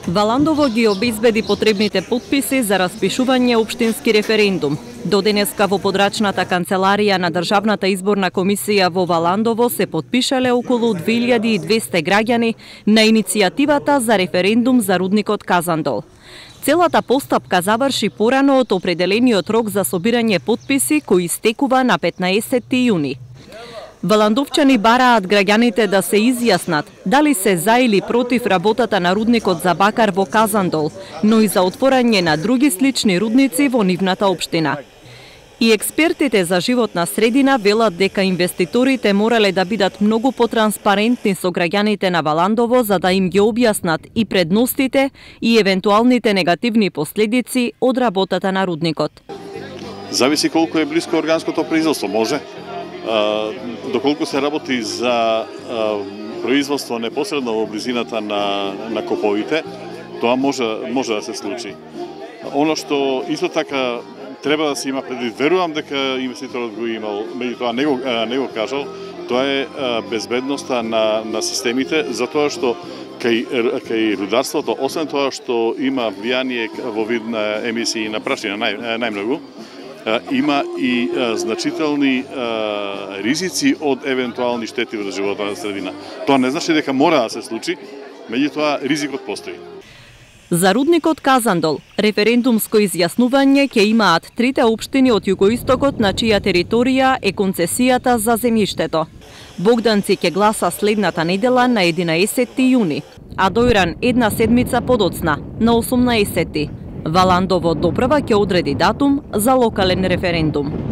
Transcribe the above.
Валандово ги обезбеди потребните потписи за распишување општински референдум. До денеска во подрачната канцеларија на Државната изборна комисија во Валандово се потпишале околу 2200 граѓани на иницијативата за референдум за рудникот Казандол. Целата постапка заврши порано од определениот рок за собирање потписи кој истекува на 15 јуни. Валандовчани бараат граѓаните да се изјаснат дали се за или против работата на рудникот за бакар во Казандол, но и за отворање на други слични рудници во нивната општина. И експертите за животна средина велат дека инвеститорите морале да бидат многу потранспарентни со граѓаните на Валандово за да им ги објаснат и предностите и евентуалните негативни последици од работата на рудникот. Зависи колку е близко органското производство, може. Доколку се работи за производство непосредно во близината на коповите, тоа може да се случи. Оно што исто така треба да се има предвид, верувам дека инвеститорот го имал, меѓутоа не го кажал, тоа е безбедноста на системите, затоа што кај рударството, освен тоа што има влијание во вид на емисии на прашина најмногу, има и значителни ризици од евентуални штети во животната средина. Тоа не значи дека мора да се случи, меѓутоа ризикот постои. За рудникот Казандол, референдумско изјаснување ќе имаат трите општини од југоистокот на чија територија е концесијата за земјиштето. Богданци ќе гласа следната недела на 11 јуни, а Дојран една седмица подоцна, на 18. Валандово допрва ќе одреди датум за локален референдум.